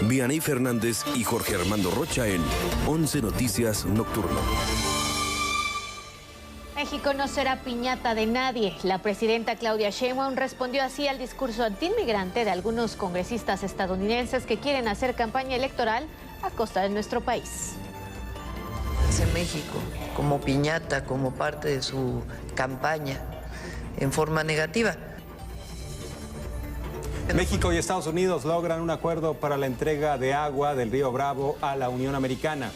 Vianey Fernández y Jorge Armando Rocha en 11 Noticias Nocturno. México no será piñata de nadie. La presidenta Claudia Sheinbaum respondió así al discurso antiinmigrante de algunos congresistas estadounidenses que quieren hacer campaña electoral a costa de nuestro país. México como piñata, como parte de su campaña en forma negativa. México y Estados Unidos logran un acuerdo para la entrega de agua del río Bravo a la Unión Americana.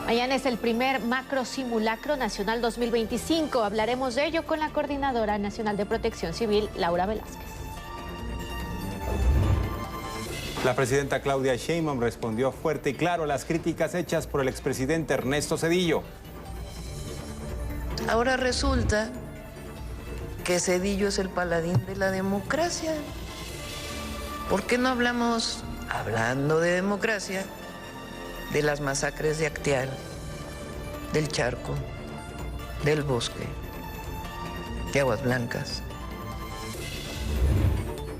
Mañana es el primer macro simulacro nacional 2025. Hablaremos de ello con la Coordinadora Nacional de Protección Civil, Laura Velázquez. La presidenta Claudia Sheinbaum respondió fuerte y claro a las críticas hechas por el expresidente Ernesto Zedillo. Ahora resulta que Zedillo es el paladín de la democracia. ¿Por qué no hablamos, hablando de democracia, de las masacres de Acteal, del Charco, del Bosque, de Aguas Blancas?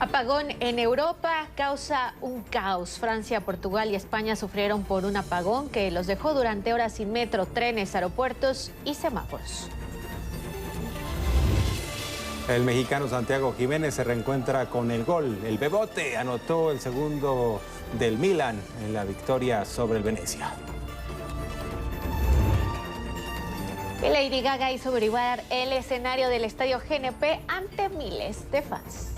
Apagón en Europa causa un caos. Francia, Portugal y España sufrieron por un apagón que los dejó durante horas sin metro, trenes, aeropuertos y semáforos. El mexicano Santiago Jiménez se reencuentra con el gol. El Bebote anotó el segundo del Milan en la victoria sobre el Venecia. Y Lady Gaga hizo brillar el escenario del estadio GNP ante miles de fans.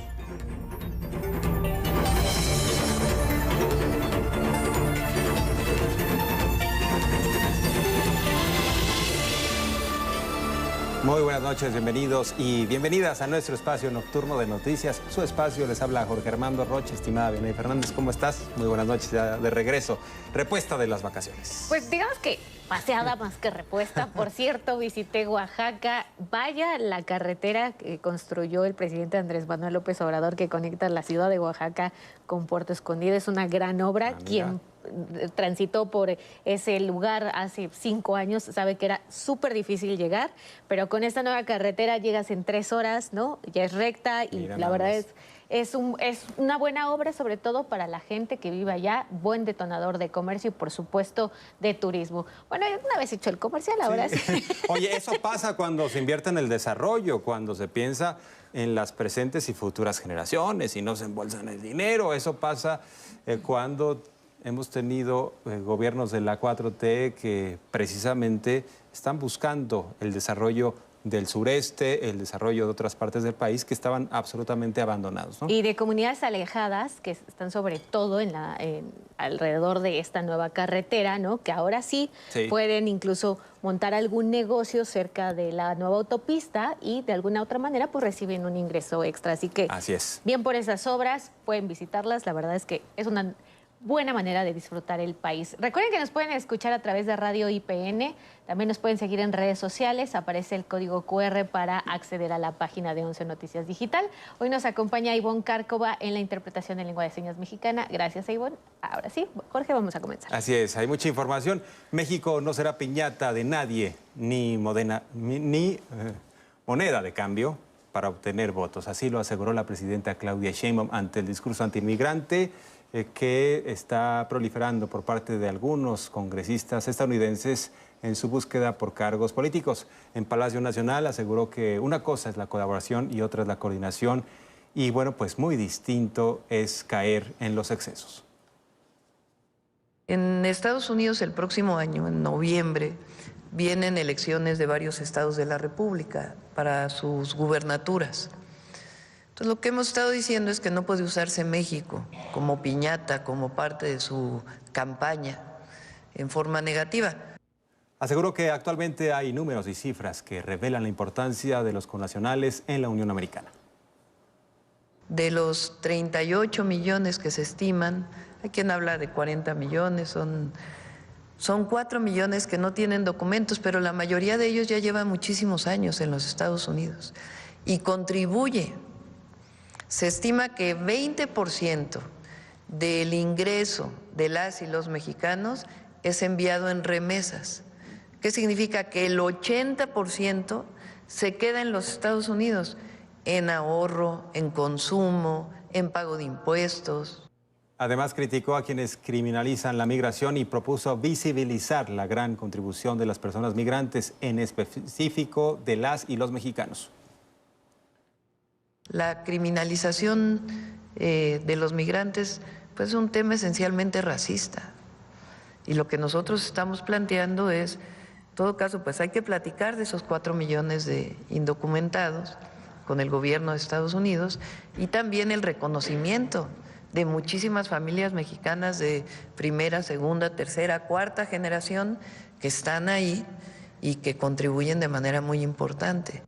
Muy buenas noches, bienvenidos y bienvenidas a nuestro espacio nocturno de noticias. Su espacio, les habla Jorge Armando Rocha. Estimada Vianey Fernández, ¿cómo estás? Muy buenas noches, ya de regreso. Repuesta de las vacaciones. Pues digamos que paseada más que repuesta. Por cierto, visité Oaxaca. Vaya la carretera que construyó el presidente Andrés Manuel López Obrador que conecta la ciudad de Oaxaca con Puerto Escondido. Es una gran obra. Quien transitó por ese lugar hace 5 años sabe que era súper difícil llegar, pero con esta nueva carretera llegas en 3 horas, ¿no? Ya es recta y mira, la verdad es una buena obra, sobre todo para la gente que vive allá, buen detonador de comercio y por supuesto de turismo. Bueno, una vez hecho el comercial, ahora sí. Oye, eso pasa cuando se invierte en el desarrollo, cuando se piensa en las presentes y futuras generaciones y no se embolsan el dinero. Eso pasa cuando hemos tenido gobiernos de la 4T que precisamente están buscando el desarrollo del sureste, el desarrollo de otras partes del país que estaban absolutamente abandonados, ¿no? Y de comunidades alejadas que están sobre todo alrededor de esta nueva carretera, ¿no? Que ahora sí pueden incluso montar algún negocio cerca de la nueva autopista y de alguna otra manera pues reciben un ingreso extra. Así que así es. Bien por esas obras, pueden visitarlas. La verdad es que es una buena manera de disfrutar el país. Recuerden que nos pueden escuchar a través de Radio IPN, también nos pueden seguir en redes sociales, aparece el código QR para acceder a la página de 11 Noticias Digital. Hoy nos acompaña Ivonne Cárcova en la interpretación de lengua de señas mexicana. Gracias, Ivonne. Ahora sí, Jorge, vamos a comenzar. Así es, hay mucha información. México no será piñata de nadie, ni moneda de cambio para obtener votos. Así lo aseguró la presidenta Claudia Sheinbaum ante el discurso antiinmigrante que está proliferando por parte de algunos congresistas estadounidenses en su búsqueda por cargos políticos. En Palacio Nacional aseguró que una cosa es la colaboración y otra es la coordinación y bueno, pues muy distinto es caer en los excesos. En Estados Unidos el próximo año, en noviembre, vienen elecciones de varios estados de la República para sus gubernaturas. Entonces, lo que hemos estado diciendo es que no puede usarse México como piñata, como parte de su campaña en forma negativa. Aseguró que actualmente hay números y cifras que revelan la importancia de los connacionales en la Unión Americana. De los 38 millones que se estiman, hay quien habla de 40 millones, son 4 millones que no tienen documentos, pero la mayoría de ellos ya llevan muchísimos años en los Estados Unidos y contribuye. Se estima que 20% del ingreso de las y los mexicanos es enviado en remesas. ¿Qué significa? Que el 80% se queda en los Estados Unidos, en ahorro, en consumo, en pago de impuestos. Además, criticó a quienes criminalizan la migración y propuso visibilizar la gran contribución de las personas migrantes, en específico de las y los mexicanos. La criminalización de los migrantes pues, es un tema esencialmente racista. Y lo que nosotros estamos planteando es, en todo caso, pues hay que platicar de esos 4 millones de indocumentados con el gobierno de Estados Unidos y también el reconocimiento de muchísimas familias mexicanas de primera, segunda, tercera, cuarta generación que están ahí y que contribuyen de manera muy importante.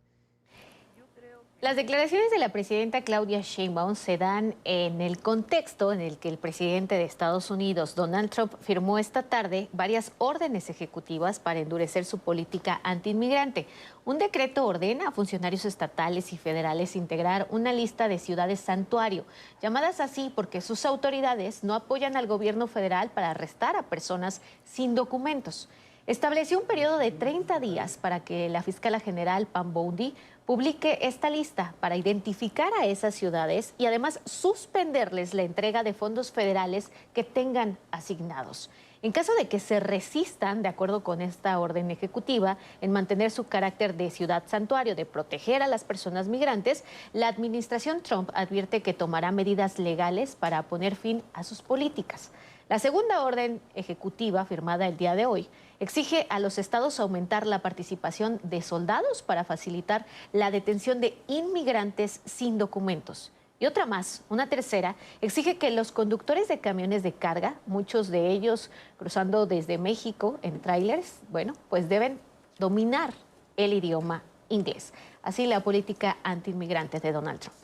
Las declaraciones de la presidenta Claudia Sheinbaum se dan en el contexto en el que el presidente de Estados Unidos, Donald Trump, firmó esta tarde varias órdenes ejecutivas para endurecer su política antiinmigrante. Un decreto ordena a funcionarios estatales y federales integrar una lista de ciudades santuario, llamadas así porque sus autoridades no apoyan al gobierno federal para arrestar a personas sin documentos. Estableció un periodo de 30 días para que la fiscala general Pam Bondi publique esta lista para identificar a esas ciudades y además suspenderles la entrega de fondos federales que tengan asignados. En caso de que se resistan, de acuerdo con esta orden ejecutiva, en mantener su carácter de ciudad santuario, de proteger a las personas migrantes, la administración Trump advierte que tomará medidas legales para poner fin a sus políticas. La segunda orden ejecutiva, firmada el día de hoy, exige a los estados aumentar la participación de soldados para facilitar la detención de inmigrantes sin documentos. Y otra más, una tercera, exige que los conductores de camiones de carga, muchos de ellos cruzando desde México en tráilers, bueno, pues deben dominar el idioma inglés. Así la política antiinmigrante de Donald Trump.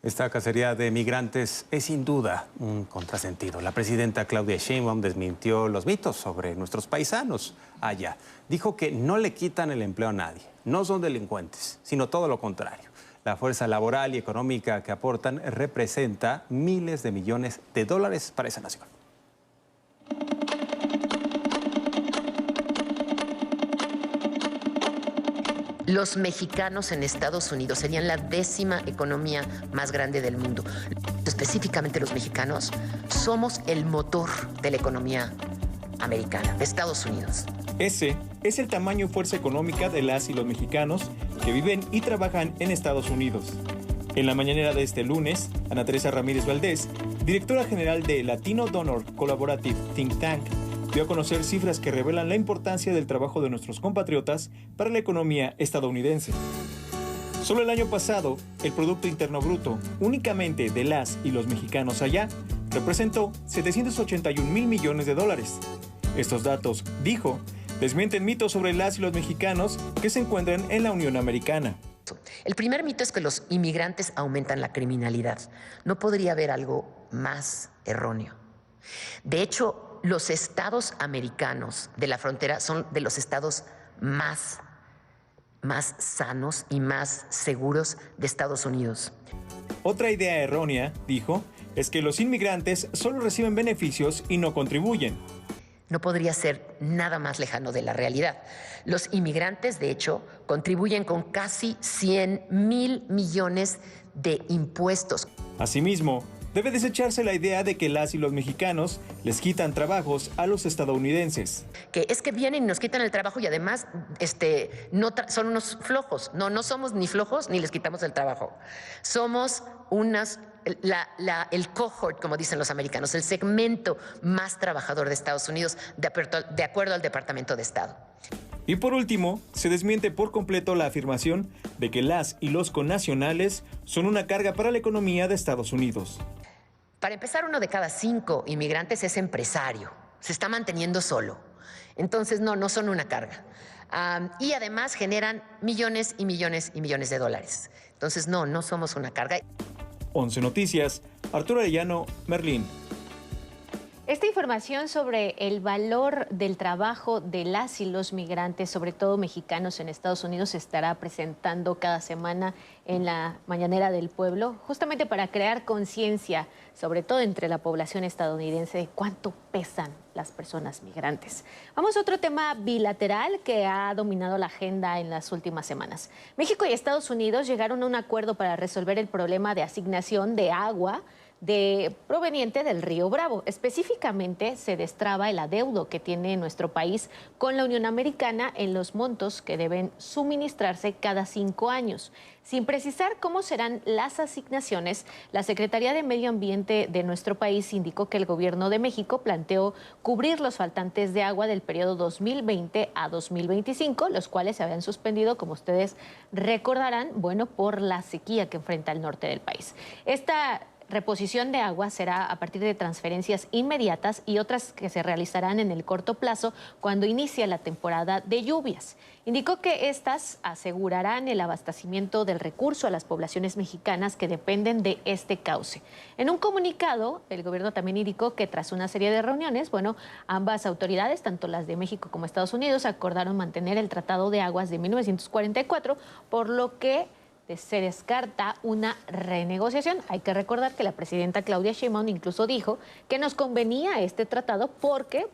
Esta cacería de migrantes es sin duda un contrasentido. La presidenta Claudia Sheinbaum desmintió los mitos sobre nuestros paisanos allá. Dijo que no le quitan el empleo a nadie, no son delincuentes, sino todo lo contrario. La fuerza laboral y económica que aportan representa miles de millones de dólares para esa nación. Los mexicanos en Estados Unidos serían la 10ª economía más grande del mundo. Específicamente los mexicanos somos el motor de la economía americana, de Estados Unidos. Ese es el tamaño y fuerza económica de las y los mexicanos que viven y trabajan en Estados Unidos. En la mañanera de este lunes, Ana Teresa Ramírez Valdés, directora general de Latino Donor Collaborative Think Tank, dio a conocer cifras que revelan la importancia del trabajo de nuestros compatriotas para la economía estadounidense. Solo el año pasado, el Producto Interno Bruto, únicamente de las y los mexicanos allá, representó 781 mil millones de dólares. Estos datos, dijo, desmienten mitos sobre las y los mexicanos que se encuentran en la Unión Americana. El primer mito es que los inmigrantes aumentan la criminalidad. No podría haber algo más erróneo. De hecho, los estados americanos de la frontera son de los estados más sanos y más seguros de Estados Unidos. Otra idea errónea, dijo, es que los inmigrantes solo reciben beneficios y no contribuyen. No podría ser nada más lejano de la realidad. Los inmigrantes, de hecho, contribuyen con casi 100 mil millones de impuestos. Asimismo, debe desecharse la idea de que las y los mexicanos les quitan trabajos a los estadounidenses. Que es que vienen y nos quitan el trabajo y además son unos flojos. No somos ni flojos ni les quitamos el trabajo. Somos el cohort, como dicen los americanos, el segmento más trabajador de Estados Unidos, de acuerdo al Departamento de Estado. Y por último, se desmiente por completo la afirmación de que las y los connacionales son una carga para la economía de Estados Unidos. Para empezar, 1 de cada 5 inmigrantes es empresario, se está manteniendo solo. Entonces, no son una carga. Y además generan millones y millones y millones de dólares. Entonces, no somos una carga. 11 Noticias, Arturo Arellano, Merlín. Esta información sobre el valor del trabajo de las y los migrantes, sobre todo mexicanos en Estados Unidos, se estará presentando cada semana en la Mañanera del Pueblo, justamente para crear conciencia, sobre todo entre la población estadounidense, de cuánto pesan las personas migrantes. Vamos a otro tema bilateral que ha dominado la agenda en las últimas semanas. México y Estados Unidos llegaron a un acuerdo para resolver el problema de asignación de agua proveniente del río Bravo. Específicamente se destraba el adeudo que tiene nuestro país con la Unión Americana en los montos que deben suministrarse cada 5 años. Sin precisar cómo serán las asignaciones, la Secretaría de Medio Ambiente de nuestro país indicó que el gobierno de México planteó cubrir los faltantes de agua del periodo 2020 a 2025, los cuales se habían suspendido, como ustedes recordarán, por la sequía que enfrenta el norte del país. Esta reposición de agua será a partir de transferencias inmediatas y otras que se realizarán en el corto plazo cuando inicia la temporada de lluvias. Indicó que estas asegurarán el abastecimiento del recurso a las poblaciones mexicanas que dependen de este cauce. En un comunicado, el gobierno también indicó que tras una serie de reuniones, ambas autoridades, tanto las de México como Estados Unidos, acordaron mantener el Tratado de Aguas de 1944, por lo que se descarta una renegociación. Hay que recordar que la presidenta Claudia Sheinbaum incluso dijo que nos convenía este tratado porque,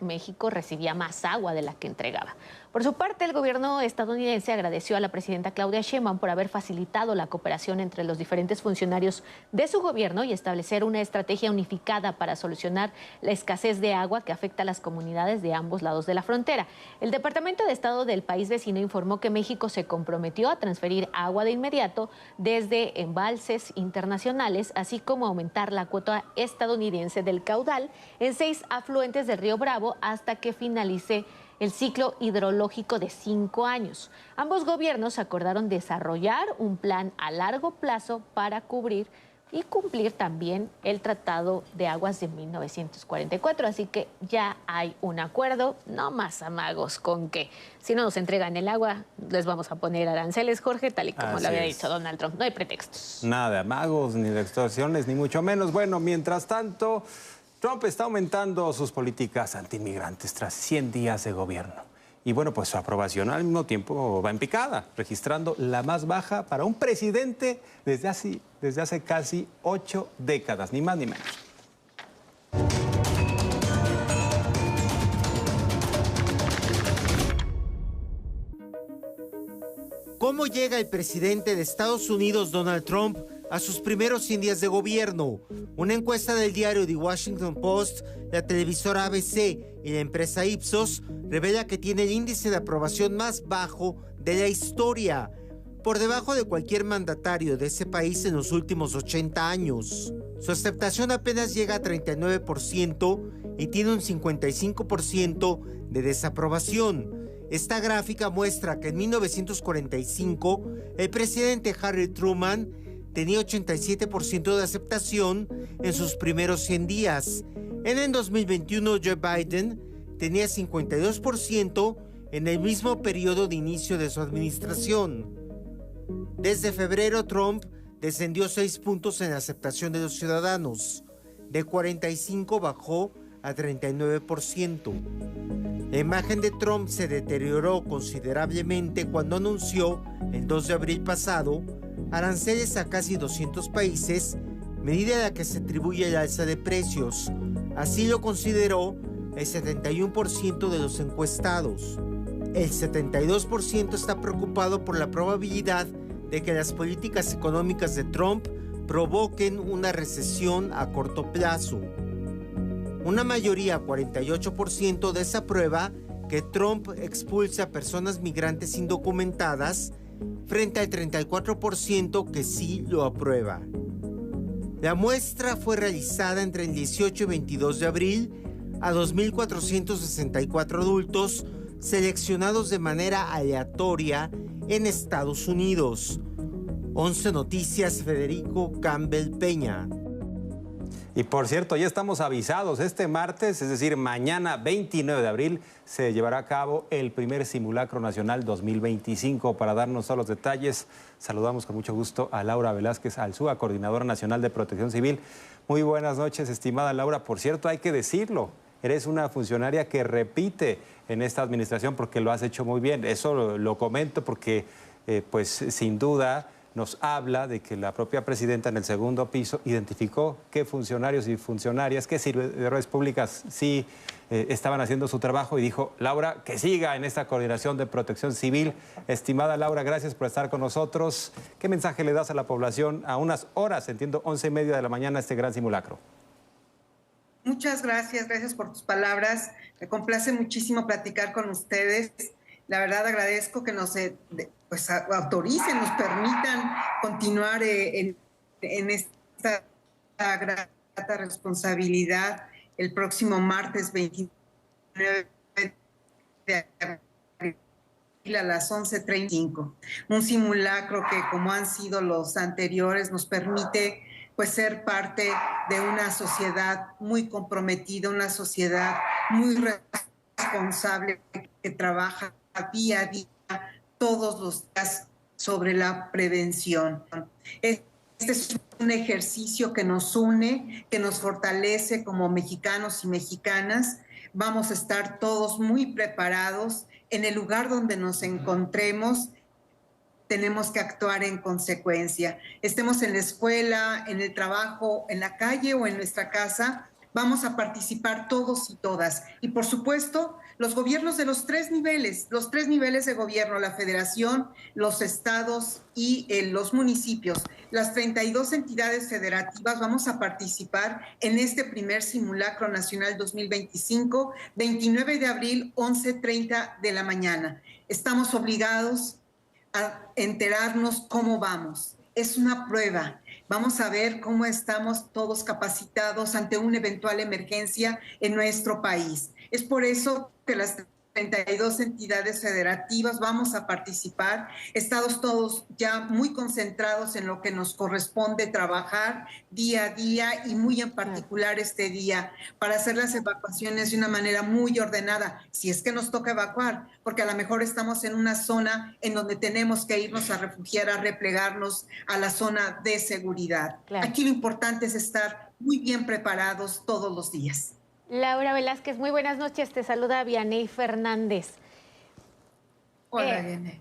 México recibía más agua de la que entregaba. Por su parte, el gobierno estadounidense agradeció a la presidenta Claudia Sheinbaum por haber facilitado la cooperación entre los diferentes funcionarios de su gobierno y establecer una estrategia unificada para solucionar la escasez de agua que afecta a las comunidades de ambos lados de la frontera. El Departamento de Estado del país vecino informó que México se comprometió a transferir agua de inmediato desde embalses internacionales, así como aumentar la cuota estadounidense del caudal en 6 afluentes del río Bravo hasta que finalice el ciclo hidrológico de 5 años. Ambos gobiernos acordaron desarrollar un plan a largo plazo para cubrir y cumplir también el Tratado de Aguas de 1944. Así que ya hay un acuerdo, no más amagos con que si no nos entregan el agua les vamos a poner aranceles, Jorge, tal y como lo había dicho Donald Trump. No hay pretextos. Nada de amagos, ni de extorsiones, ni mucho menos. Mientras tanto, Trump está aumentando sus políticas antimigrantes tras 100 días de gobierno. Y pues su aprobación al mismo tiempo va en picada, registrando la más baja para un presidente desde hace casi 8 décadas, ni más ni menos. ¿Cómo llega el presidente de Estados Unidos, Donald Trump, a sus primeros 100 días de gobierno? Una encuesta del diario The Washington Post, la televisora ABC y la empresa Ipsos revela que tiene el índice de aprobación más bajo de la historia, por debajo de cualquier mandatario de ese país en los últimos 80 años. Su aceptación apenas llega a 39% y tiene un 55% de desaprobación. Esta gráfica muestra que en 1945 el presidente Harry Truman tenía 87% de aceptación en sus primeros 100 días. En el 2021 Joe Biden tenía 52% en el mismo periodo de inicio de su administración. Desde febrero, Trump descendió 6 puntos en la aceptación de los ciudadanos. De 45 bajó a 39%. La imagen de Trump se deterioró considerablemente cuando anunció, el 2 de abril pasado, aranceles a casi 200 países, medida a la que se atribuye el alza de precios. Así lo consideró el 71% de los encuestados. El 72% está preocupado por la probabilidad de que las políticas económicas de Trump provoquen una recesión a corto plazo. Una mayoría, 48%, desaprueba que Trump expulse a personas migrantes indocumentadas, frente al 34% que sí lo aprueba. La muestra fue realizada entre el 18 y 22 de abril a 2.464 adultos seleccionados de manera aleatoria en Estados Unidos. 11 Noticias, Federico Campbell Peña. Y por cierto, ya estamos avisados, este martes, es decir, mañana 29 de abril, se llevará a cabo el primer simulacro nacional 2025. Para darnos todos los detalles, saludamos con mucho gusto a Laura Velázquez Alzúa, Coordinadora Nacional de Protección Civil. Muy buenas noches, estimada Laura. Por cierto, hay que decirlo, eres una funcionaria que repite en esta administración porque lo has hecho muy bien. Eso lo comento porque, pues, sin duda, nos habla de que la propia presidenta en el segundo piso identificó qué funcionarios y funcionarias, qué servidores públicas sí estaban haciendo su trabajo y dijo, Laura, que siga en esta coordinación de protección civil. Estimada Laura, gracias por estar con nosotros. ¿Qué mensaje le das a la población a unas horas, entiendo, 11:30 de la mañana, este gran simulacro? Muchas gracias por tus palabras. Me complace muchísimo platicar con ustedes. La verdad agradezco que nos autoricen, nos permitan continuar en esta grata responsabilidad el próximo martes 29 de abril a las 11:35. Un simulacro que, como han sido los anteriores, nos permite ser parte de una sociedad muy comprometida, una sociedad muy responsable que trabaja día a día, todos los días, sobre la prevención. Este es un ejercicio que nos une, que nos fortalece como mexicanos y mexicanas. Vamos a estar todos muy preparados. En el lugar donde nos encontremos, tenemos que actuar en consecuencia. Estemos en la escuela, en el trabajo, en la calle o en nuestra casa, vamos a participar todos y todas. Y por supuesto, los gobiernos de los tres niveles de gobierno, la federación, los estados y los municipios, las 32 entidades federativas, vamos a participar en este primer simulacro nacional 2025, 29 de abril, 11:30 de la mañana. Estamos obligados a enterarnos cómo vamos. Es una prueba. Vamos a ver cómo estamos todos capacitados ante una eventual emergencia en nuestro país. Es por eso que las 32 entidades federativas vamos a participar. Estamos todos ya muy concentrados en lo que nos corresponde trabajar día a día y muy en particular este día para hacer las evacuaciones de una manera muy ordenada, si es que nos toca evacuar, porque a lo mejor estamos en una zona en donde tenemos que irnos a refugiar, a replegarnos a la zona de seguridad. Claro. Aquí lo importante es estar muy bien preparados todos los días. Laura Velázquez, muy buenas noches. Te saluda Vianey Fernández. Hola, Vianey.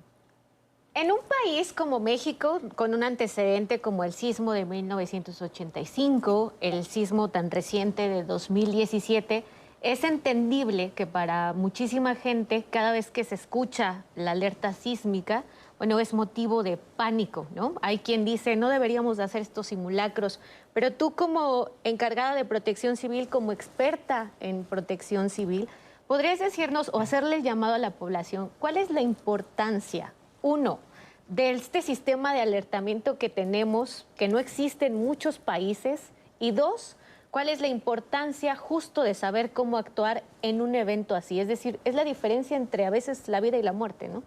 En un país como México, con un antecedente como el sismo de 1985, el sismo tan reciente de 2017, es entendible que para muchísima gente, cada vez que se escucha la alerta sísmica, bueno, es motivo de pánico, ¿no? Hay quien dice, no deberíamos de hacer estos simulacros, pero tú como encargada de protección civil, como experta en protección civil, ¿podrías decirnos o hacerle el llamado a la población, cuál es la importancia, uno, de este sistema de alertamiento que tenemos, que no existe en muchos países, y dos, cuál es la importancia justo de saber cómo actuar en un evento así? Es decir, es la diferencia entre a veces la vida y la muerte, ¿no?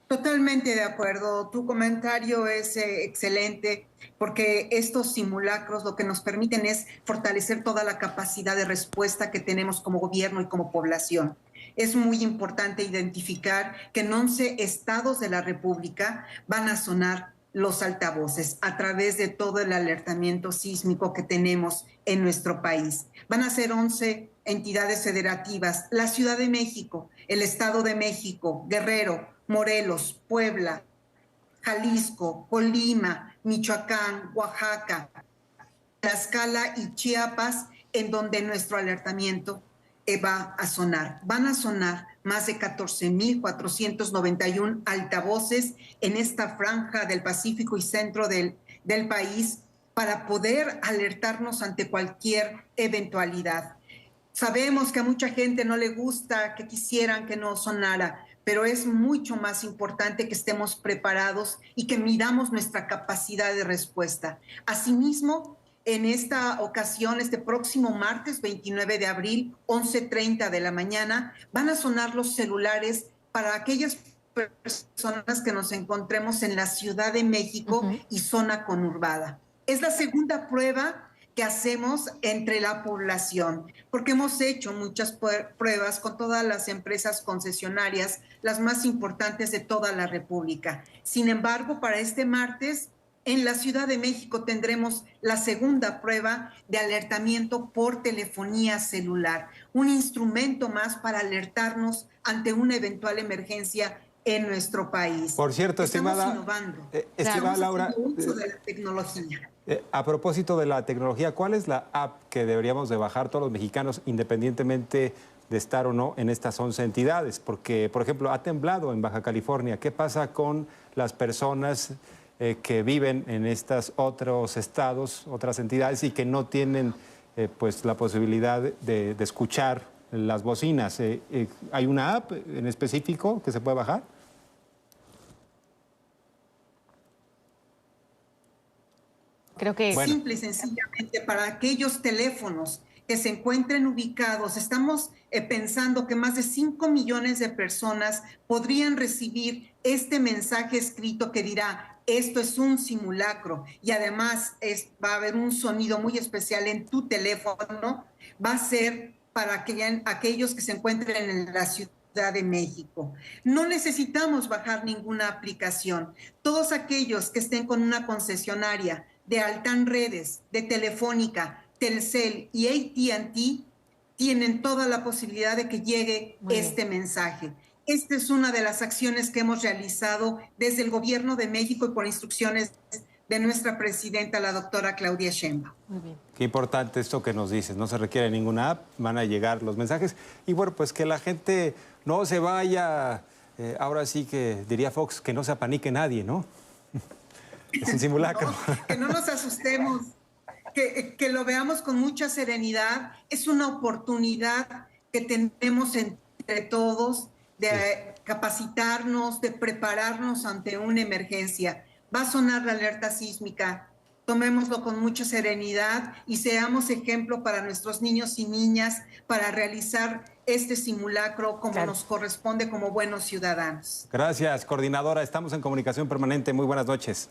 Totalmente de acuerdo. Tu comentario es excelente porque estos simulacros lo que nos permiten es fortalecer toda la capacidad de respuesta que tenemos como gobierno y como población. Es muy importante identificar que en 11 estados de la República van a sonar los altavoces a través de todo el alertamiento sísmico que tenemos en nuestro país. Van a ser 11 entidades federativas, la Ciudad de México, el Estado de México, Guerrero, Morelos, Puebla, Jalisco, Colima, Michoacán, Oaxaca, Tlaxcala y Chiapas, en donde nuestro alertamiento va a sonar. Van a sonar más de 14,491 altavoces en esta franja del Pacífico y centro del país para poder alertarnos ante cualquier eventualidad. Sabemos que a mucha gente no le gusta, que quisieran que no sonara, pero es mucho más importante que estemos preparados y que midamos nuestra capacidad de respuesta. Asimismo, en esta ocasión, este próximo martes 29 de abril, 11:30 de la mañana, van a sonar los celulares para aquellas personas que nos encontremos en la Ciudad de México y zona conurbada. Es la segunda prueba que hacemos entre la población, porque hemos hecho muchas pruebas con todas las empresas concesionarias, las más importantes de toda la República. Sin embargo, para este martes, en la Ciudad de México tendremos la segunda prueba de alertamiento por telefonía celular, un instrumento más para alertarnos ante una eventual emergencia en nuestro país. Por cierto, estimada Laura, uso de la tecnología. A propósito de la tecnología, ¿cuál es la app que deberíamos de bajar todos los mexicanos independientemente de estar o no en estas 11 entidades? Porque, por ejemplo, ha temblado en Baja California. ¿Qué pasa con las personas que viven en estos otros estados, otras entidades y que no tienen pues la posibilidad de escuchar las bocinas? ¿Hay una app en específico que se puede bajar? Creo que simple y sencillamente para aquellos teléfonos que se encuentren ubicados, estamos pensando que más de 5 millones de personas podrían recibir este mensaje escrito que dirá: esto es un simulacro, y además va a haber un sonido muy especial en tu teléfono. Va a ser para aquellos que se encuentren en la Ciudad de México. No necesitamos bajar ninguna aplicación. Todos aquellos que estén con una concesionaria de Altán Redes, de Telefónica, Telcel y AT&T tienen toda la posibilidad de que llegue este mensaje. Esta es una de las acciones que hemos realizado desde el Gobierno de México y por instrucciones de nuestra presidenta, la doctora Claudia Sheinbaum. Muy bien. Qué importante esto que nos dices. No se requiere ninguna app, van a llegar los mensajes. Y bueno, pues que la gente no se vaya, ahora sí que diría Fox, que no se apanique nadie, ¿no? Es un simulacro. No, que no nos asustemos, que lo veamos con mucha serenidad. Es una oportunidad que tenemos entre todos de capacitarnos, de prepararnos ante una emergencia. Va a sonar la alerta sísmica, tomémoslo con mucha serenidad y seamos ejemplo para nuestros niños y niñas para realizar este simulacro como nos corresponde como buenos ciudadanos. Gracias, coordinadora. Estamos en comunicación permanente. Muy buenas noches.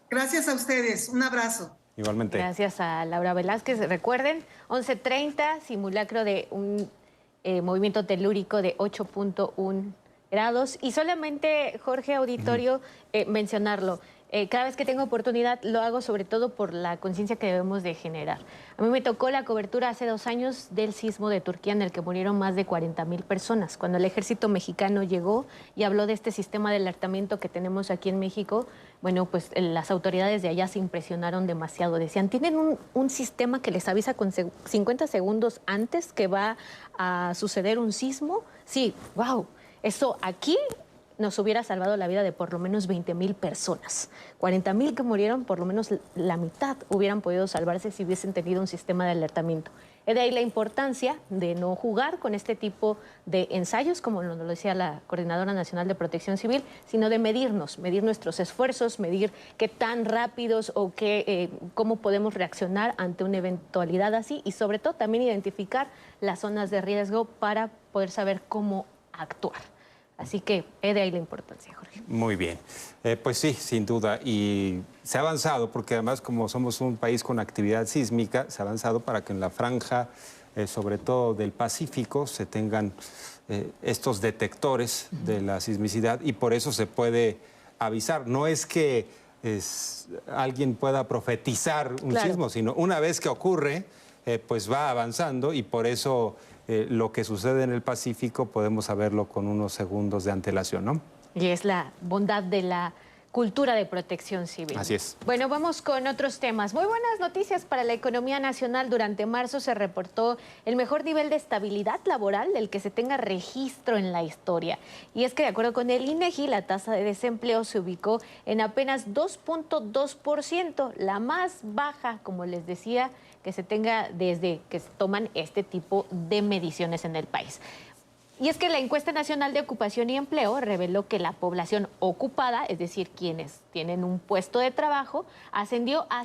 Gracias a ustedes. Un abrazo. Igualmente. Gracias a Laura Velázquez. Recuerden, 11:30, simulacro de un movimiento telúrico de 8.1 grados. Y solamente, Jorge, auditorio, mencionarlo. Cada vez que tengo oportunidad lo hago sobre todo por la conciencia que debemos de generar. A mí me tocó la cobertura hace 2 años del sismo de Turquía en el que murieron más de 40,000 personas. Cuando el ejército mexicano llegó y habló de este sistema de alertamiento que tenemos aquí en México, bueno, pues las autoridades de allá se impresionaron demasiado. Decían, ¿tienen un sistema que les avisa con 50 segundos antes que va a suceder un sismo? Sí, wow, eso aquí nos hubiera salvado la vida de por lo menos 20,000 personas. 40,000 que murieron, por lo menos la mitad hubieran podido salvarse si hubiesen tenido un sistema de alertamiento. Es de ahí la importancia de no jugar con este tipo de ensayos, como lo decía la Coordinadora Nacional de Protección Civil, sino de medir nuestros esfuerzos, medir qué tan rápidos o cómo podemos reaccionar ante una eventualidad así y sobre todo también identificar las zonas de riesgo para poder saber cómo actuar. Así que es de ahí la importancia, Jorge. Muy bien. Pues sí, sin duda. Y se ha avanzado, porque además como somos un país con actividad sísmica, se ha avanzado para que en la franja, sobre todo del Pacífico, se tengan estos detectores de la sismicidad y por eso se puede avisar. No es que alguien pueda profetizar un sismo, sino una vez que ocurre, pues va avanzando y por eso lo que sucede en el Pacífico podemos saberlo con unos segundos de antelación, ¿no? Y es la bondad de la cultura de protección civil. Así es. Bueno, vamos con otros temas. Muy buenas noticias para la economía nacional. Durante marzo se reportó el mejor nivel de estabilidad laboral del que se tenga registro en la historia. Y es que de acuerdo con el INEGI, la tasa de desempleo se ubicó en apenas 2.2%, la más baja, como les decía, que se tenga desde que se toman este tipo de mediciones en el país. Y es que la encuesta nacional de ocupación y empleo reveló que la población ocupada, es decir, quienes tienen un puesto de trabajo, ascendió a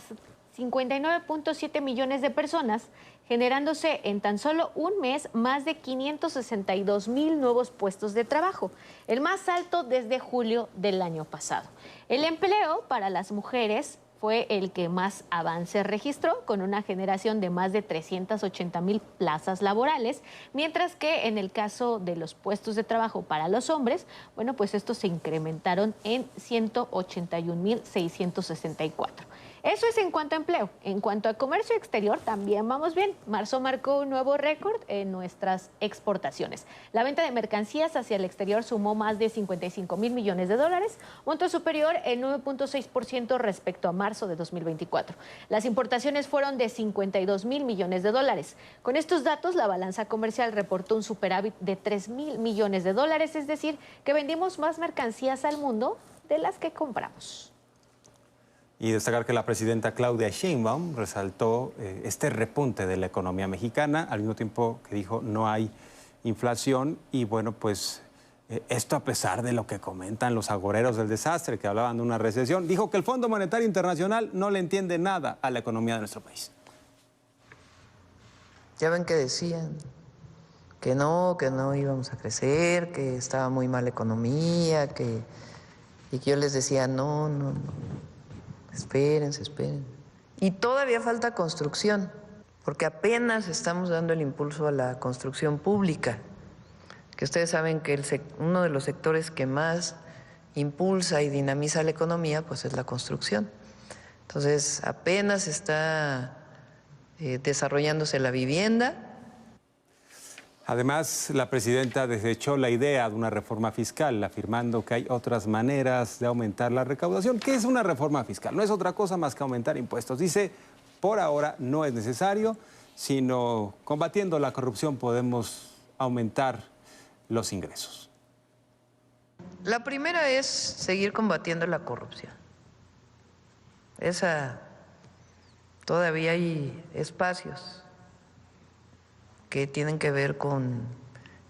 59.7 millones de personas, generándose en tan solo un mes más de 562,000 nuevos puestos de trabajo, el más alto desde julio del año pasado. El empleo para las mujeres fue el que más avance registró, con una generación de más de 380,000 plazas laborales, mientras que en el caso de los puestos de trabajo para los hombres, bueno, pues estos se incrementaron en 181,664. Eso es en cuanto a empleo. En cuanto a comercio exterior, también vamos bien. Marzo marcó un nuevo récord en nuestras exportaciones. La venta de mercancías hacia el exterior sumó más de 55,000 millones de dólares, monto superior en 9.6% respecto a marzo de 2024. Las importaciones fueron de 52,000 millones de dólares. Con estos datos, la balanza comercial reportó un superávit de 3,000 millones de dólares, es decir, que vendimos más mercancías al mundo de las que compramos. Y destacar que la presidenta Claudia Sheinbaum resaltó este repunte de la economía mexicana, al mismo tiempo que dijo no hay inflación. Y bueno, pues esto a pesar de lo que comentan los agoreros del desastre, que hablaban de una recesión. Dijo que el Fondo Monetario Internacional no le entiende nada a la economía de nuestro país. Ya ven que decían que no íbamos a crecer, que estaba muy mal la economía, y que yo les decía no. Espérense. Y todavía falta construcción, porque apenas estamos dando el impulso a la construcción pública, que ustedes saben que uno de los sectores que más impulsa y dinamiza la economía, pues es la construcción. Entonces, apenas está desarrollándose la vivienda. Además, la presidenta desechó la idea de una reforma fiscal, afirmando que hay otras maneras de aumentar la recaudación. ¿Qué es una reforma fiscal? No es otra cosa más que aumentar impuestos. Dice, por ahora no es necesario, sino combatiendo la corrupción podemos aumentar los ingresos. La primera es seguir combatiendo la corrupción. Todavía hay espacios que tienen que ver con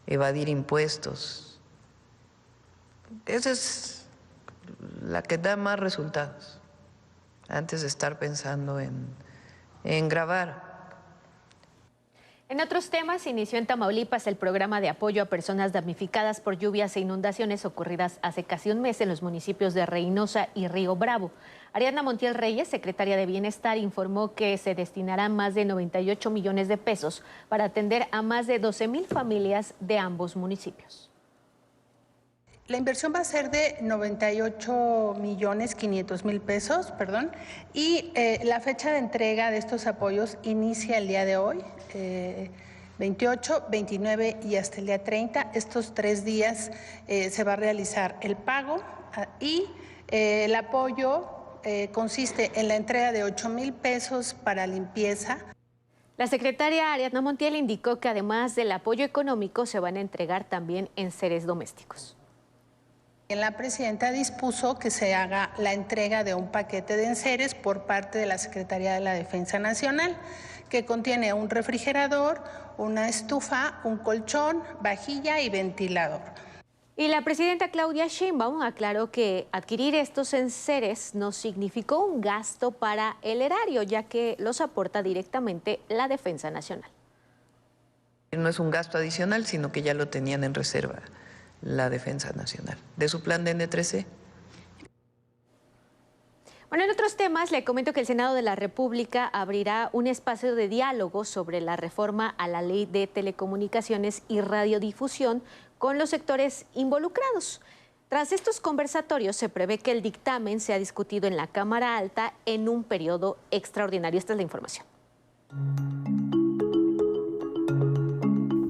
evadir impuestos. Esa es la que da más resultados, antes de estar pensando en grabar. En otros temas, inició en Tamaulipas el programa de apoyo a personas damnificadas por lluvias e inundaciones ocurridas hace casi un mes en los municipios de Reynosa y Río Bravo. Ariadna Montiel Reyes, secretaria de Bienestar, informó que se destinarán más de 98 millones de pesos para atender a más de 12,000 familias de ambos municipios. La inversión va a ser de 98,500,000 pesos, y la fecha de entrega de estos apoyos inicia el día de hoy, 28, 29 y hasta el día 30. Estos 3 días se va a realizar el pago y el apoyo consiste en la entrega de 8,000 pesos para limpieza. La secretaria Ariadna Montiel indicó que además del apoyo económico se van a entregar también enseres domésticos. La presidenta dispuso que se haga la entrega de un paquete de enseres por parte de la Secretaría de la Defensa Nacional, que contiene un refrigerador, una estufa, un colchón, vajilla y ventilador. Y la presidenta Claudia Sheinbaum aclaró que adquirir estos enseres no significó un gasto para el erario, ya que los aporta directamente la Defensa Nacional. No es un gasto adicional, sino que ya lo tenían en reserva la Defensa Nacional, de su plan de N3C. Bueno, en otros temas, le comento que el Senado de la República abrirá un espacio de diálogo sobre la reforma a la Ley de Telecomunicaciones y Radiodifusión con los sectores involucrados. Tras estos conversatorios, se prevé que el dictamen sea discutido en la Cámara Alta en un periodo extraordinario. Esta es la información.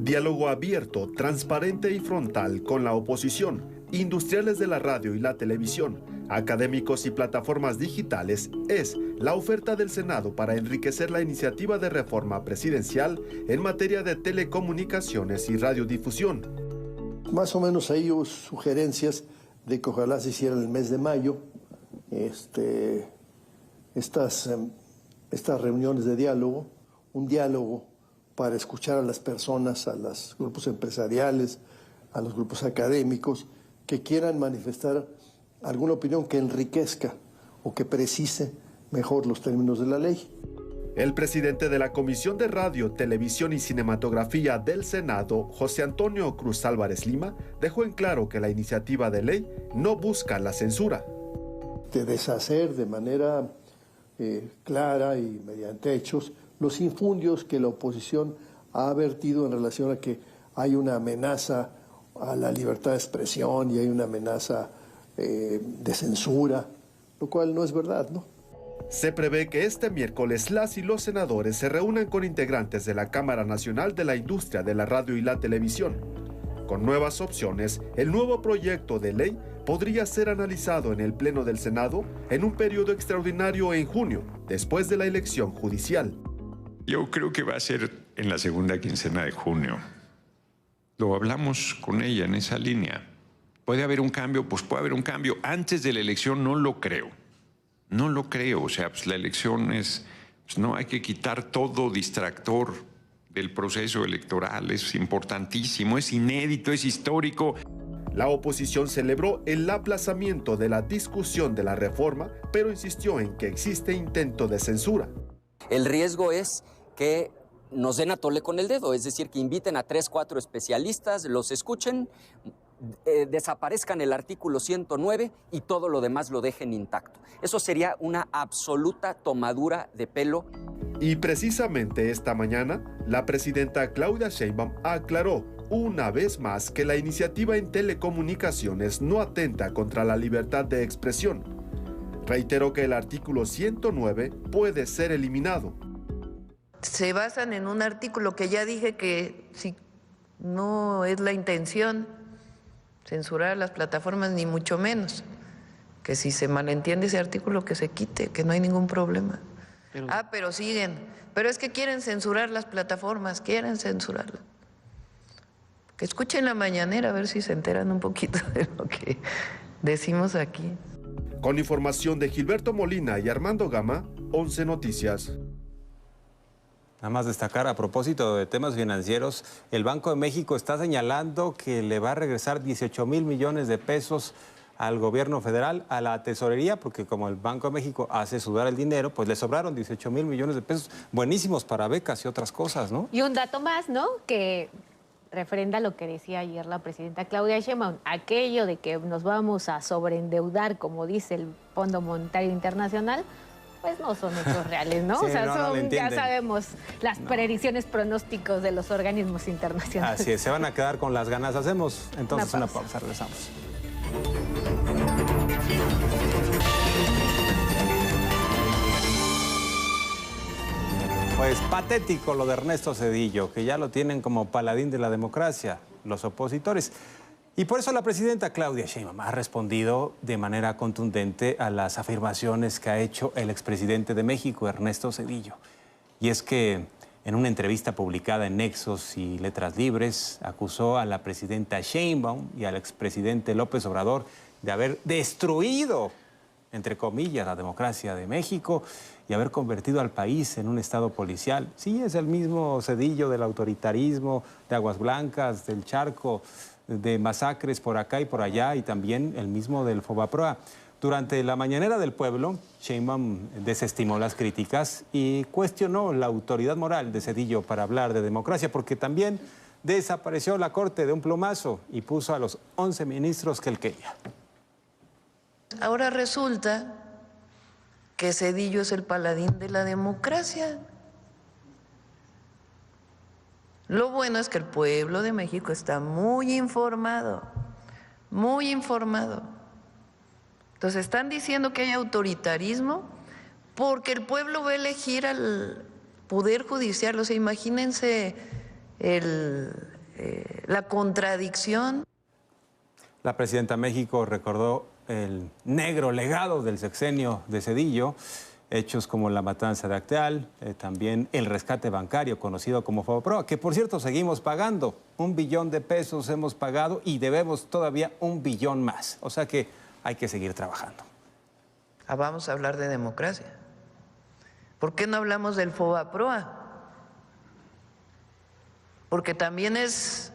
Diálogo abierto, transparente y frontal con la oposición, industriales de la radio y la televisión, académicos y plataformas digitales es la oferta del Senado para enriquecer la iniciativa de reforma presidencial en materia de telecomunicaciones y radiodifusión. Más o menos ahí hubo sugerencias de que ojalá se hiciera en el mes de mayo estas reuniones de diálogo, un diálogo para escuchar a las personas, a los grupos empresariales, a los grupos académicos que quieran manifestar alguna opinión que enriquezca o que precise mejor los términos de la ley. El presidente de la Comisión de Radio, Televisión y Cinematografía del Senado, José Antonio Cruz Álvarez Lima, dejó en claro que la iniciativa de ley no busca la censura. De deshacer de manera clara y mediante hechos los infundios que la oposición ha vertido en relación a que hay una amenaza a la libertad de expresión y hay una amenaza de censura, lo cual no es verdad, ¿no? Se prevé que este miércoles las y los senadores se reúnan con integrantes de la Cámara Nacional de la Industria de la Radio y la Televisión. Con nuevas opciones, el nuevo proyecto de ley podría ser analizado en el Pleno del Senado en un periodo extraordinario en junio, después de la elección judicial. Yo creo que va a ser en la segunda quincena de junio. Lo hablamos con ella en esa línea. ¿Puede haber un cambio? Pues puede haber un cambio. Antes de la elección no lo creo. No lo creo. O sea, pues la elección es... Pues no, hay que quitar todo distractor del proceso electoral. Es importantísimo, es inédito, es histórico. La oposición celebró el aplazamiento de la discusión de la reforma, pero insistió en que existe intento de censura. El riesgo es que nos den a tole con el dedo, es decir, que inviten a 3, 4 especialistas, los escuchen, desaparezcan el artículo 109 y todo lo demás lo dejen intacto. Eso sería una absoluta tomadura de pelo. Y precisamente esta mañana, la presidenta Claudia Sheinbaum aclaró una vez más que la iniciativa en telecomunicaciones no atenta contra la libertad de expresión. Reiteró que el artículo 109 puede ser eliminado. Se basan en un artículo que ya dije que si no es la intención censurar las plataformas, ni mucho menos. Que si se malentiende ese artículo, que se quite, que no hay ningún problema. Pero siguen. Pero es que quieren censurar las plataformas, quieren censurarlas. Que escuchen la mañanera a ver si se enteran un poquito de lo que decimos aquí. Con información de Gilberto Molina y Armando Gama, 11 Noticias. Nada más destacar, a propósito de temas financieros, el Banco de México está señalando que le va a regresar 18,000 millones de pesos al gobierno federal, a la tesorería, porque como el Banco de México hace sudar el dinero, pues le sobraron 18,000 millones de pesos, buenísimos para becas y otras cosas, ¿no? Y un dato más, ¿no?, que refrenda lo que decía ayer la presidenta Claudia Sheinbaum, aquello de que nos vamos a sobreendeudar, como dice el Fondo Monetario Internacional, pues no son hechos reales, ¿no? Sí, o sea, no ya sabemos las predicciones, pronósticos de los organismos internacionales. Así es, se van a quedar con las ganas. Hacemos entonces una pausa, regresamos. Pues patético lo de Ernesto Zedillo, que ya lo tienen como paladín de la democracia, los opositores. Y por eso la presidenta Claudia Sheinbaum ha respondido de manera contundente a las afirmaciones que ha hecho el expresidente de México, Ernesto Zedillo. Y es que en una entrevista publicada en Nexos y Letras Libres, acusó a la presidenta Sheinbaum y al expresidente López Obrador de haber destruido, entre comillas, la democracia de México y haber convertido al país en un estado policial. Sí, es el mismo Zedillo del autoritarismo, de Aguas Blancas, del Charco, de masacres por acá y por allá, y también el mismo del Fobaproa. Durante la mañanera del pueblo, Sheinbaum desestimó las críticas y cuestionó la autoridad moral de Zedillo para hablar de democracia, porque también desapareció la Corte de un plumazo y puso a los 11 ministros que él quería. Ahora resulta que Zedillo es el paladín de la democracia. Lo bueno es que el pueblo de México está muy informado, muy informado. Entonces están diciendo que hay autoritarismo porque el pueblo va a elegir al Poder Judicial. O sea, imagínense la contradicción. La presidenta de México recordó el negro legado del sexenio de Zedillo, hechos como la matanza de Acteal, también el rescate bancario conocido como Fobaproa, que por cierto seguimos pagando. 1 billón de pesos hemos pagado y debemos todavía 1 billón más. O sea que hay que seguir trabajando. Vamos a hablar de democracia. ¿Por qué no hablamos del Fobaproa? Porque también es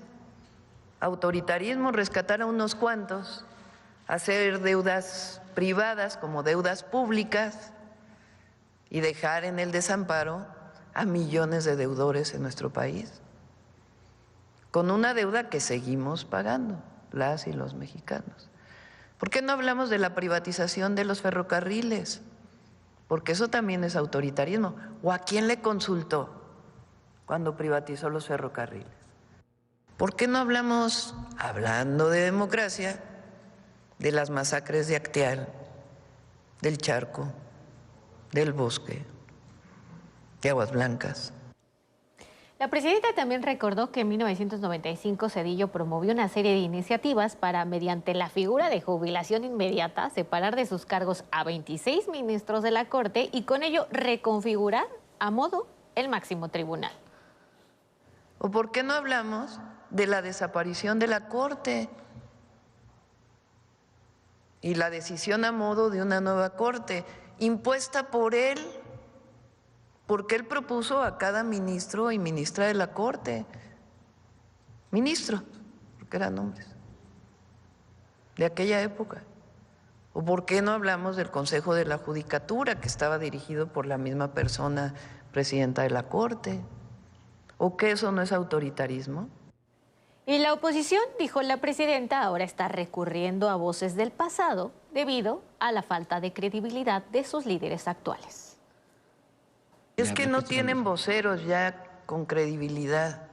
autoritarismo rescatar a unos cuantos, hacer deudas privadas como deudas públicas, y dejar en el desamparo a millones de deudores en nuestro país, con una deuda que seguimos pagando las y los mexicanos. ¿Por qué no hablamos de la privatización de los ferrocarriles? Porque eso también es autoritarismo. ¿O a quién le consultó cuando privatizó los ferrocarriles? ¿Por qué no hablamos, hablando de democracia, de las masacres de Acteal, del Charco, del Bosque, de Aguas Blancas? La presidenta también recordó que en 1995 Zedillo promovió una serie de iniciativas para, mediante la figura de jubilación inmediata, separar de sus cargos a 26 ministros de la Corte y con ello reconfigurar a modo el máximo tribunal. ¿O por qué no hablamos de la desaparición de la Corte y la decisión a modo de una nueva Corte impuesta por él? Porque él propuso a cada ministro y ministra de la Corte, ministro, porque eran hombres, de aquella época. ¿O por qué no hablamos del Consejo de la Judicatura, que estaba dirigido por la misma persona, presidenta de la Corte? ¿O que eso no es autoritarismo? Y la oposición, dijo la presidenta, ahora está recurriendo a voces del pasado debido a la falta de credibilidad de sus líderes actuales. Es que no tienen voceros ya con credibilidad.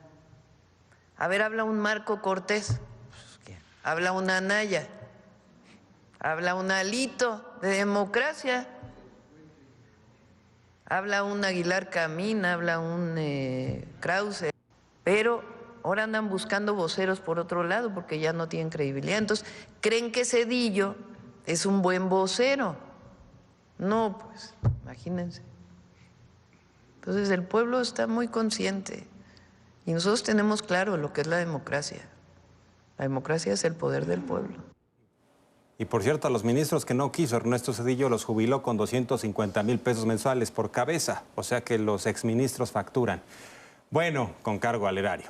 A ver, habla un Marco Cortés, habla un Anaya, habla un Alito de democracia, habla un Aguilar Camín, habla un Krause, pero ahora andan buscando voceros por otro lado porque ya no tienen credibilidad. Entonces, ¿creen que Zedillo es un buen vocero? No, pues, imagínense. Entonces el pueblo está muy consciente y nosotros tenemos claro lo que es la democracia. La democracia es el poder del pueblo. Y por cierto, a los ministros que no quiso Ernesto Zedillo los jubiló con 250,000 pesos mensuales por cabeza, o sea que los exministros facturan. Bueno, con cargo al erario.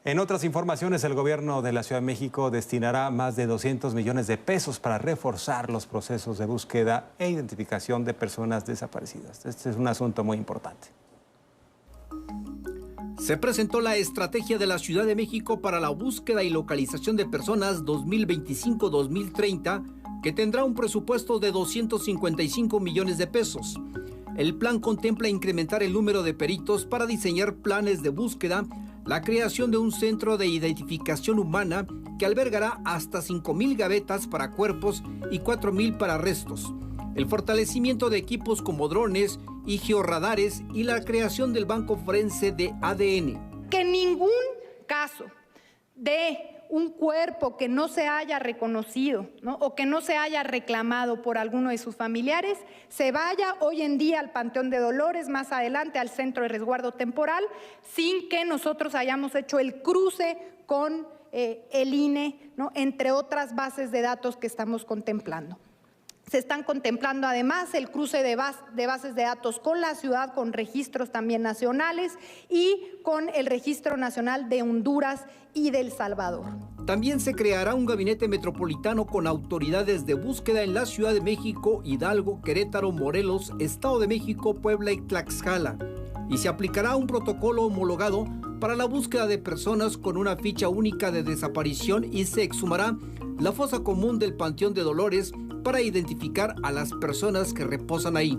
En otras informaciones, el gobierno de la Ciudad de México destinará más de 200 millones de pesos para reforzar los procesos de búsqueda e identificación de personas desaparecidas. Este es un asunto muy importante. Se presentó la estrategia de la Ciudad de México para la búsqueda y localización de personas 2025-2030, que tendrá un presupuesto de 255 millones de pesos. El plan contempla incrementar el número de peritos para diseñar planes de búsqueda, la creación de un centro de identificación humana que albergará hasta 5,000 gavetas para cuerpos y 4,000 para restos, el fortalecimiento de equipos como drones y georradares y la creación del banco forense de ADN. Que en ningún caso de un cuerpo que no se haya reconocido, ¿no?, o que no se haya reclamado por alguno de sus familiares, se vaya hoy en día al Panteón de Dolores, más adelante al Centro de Resguardo Temporal, sin que nosotros hayamos hecho el cruce con el INE, ¿no?, entre otras bases de datos que estamos contemplando. Se están contemplando además el cruce de bases de datos con la ciudad, con registros también nacionales y con el Registro Nacional de Honduras y de El Salvador. También se creará un gabinete metropolitano con autoridades de búsqueda en la Ciudad de México, Hidalgo, Querétaro, Morelos, Estado de México, Puebla y Tlaxcala. Y se aplicará un protocolo homologado para la búsqueda de personas con una ficha única de desaparición y se exhumará la fosa común del Panteón de Dolores para identificar a las personas que reposan ahí.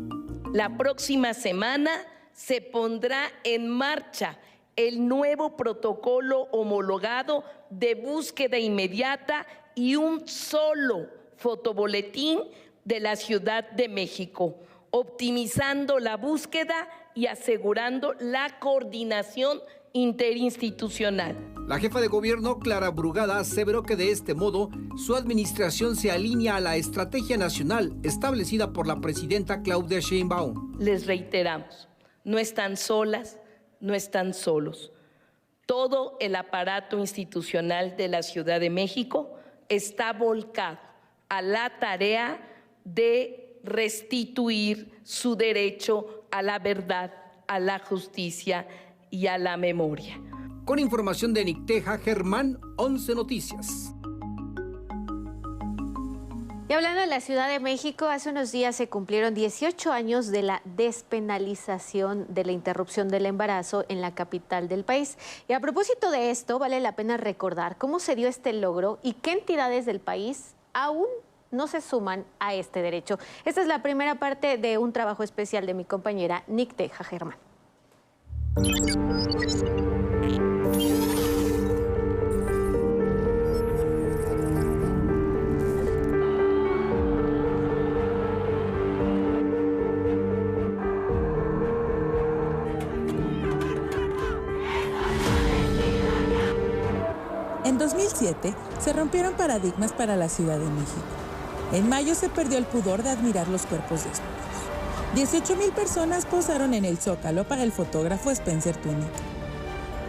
La próxima semana se pondrá en marcha el nuevo protocolo homologado de búsqueda inmediata y un solo fotoboletín de la Ciudad de México, optimizando la búsqueda y asegurando la coordinación interinstitucional. La jefa de gobierno, Clara Brugada, aseveró que de este modo su administración se alinea a la estrategia nacional establecida por la presidenta Claudia Sheinbaum. Les reiteramos, no están solas, no están solos. Todo el aparato institucional de la Ciudad de México está volcado a la tarea de restituir su derecho a la verdad, a la justicia y a la memoria. Con información de Nicteja, Germán, 11 Noticias. Y hablando de la Ciudad de México, hace unos días se cumplieron 18 años de la despenalización de la interrupción del embarazo en la capital del país. Y a propósito de esto, vale la pena recordar cómo se dio este logro y qué entidades del país aún no se suman a este derecho. Esta es la primera parte de un trabajo especial de mi compañera Nicteja Germán. En 2007 se rompieron paradigmas para la Ciudad de México. En mayo se perdió el pudor de admirar los cuerpos desnudos. 18,000 personas posaron en el Zócalo para el fotógrafo Spencer Tunick.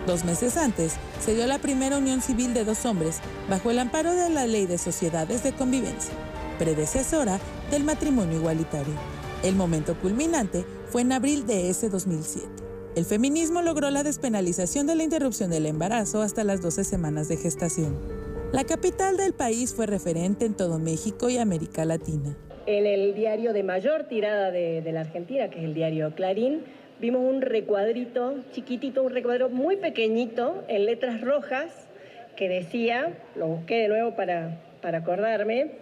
2 meses antes se dio la primera unión civil de 2 hombres bajo el amparo de la Ley de Sociedades de Convivencia, predecesora del matrimonio igualitario. El momento culminante fue en abril de ese 2007. El feminismo logró la despenalización de la interrupción del embarazo hasta las 12 semanas de gestación. La capital del país fue referente en todo México y América Latina. En el diario de mayor tirada de la Argentina, que es el diario Clarín, vimos un recuadrito chiquitito, un recuadro muy pequeñito, en letras rojas, que decía, lo busqué de nuevo para acordarme,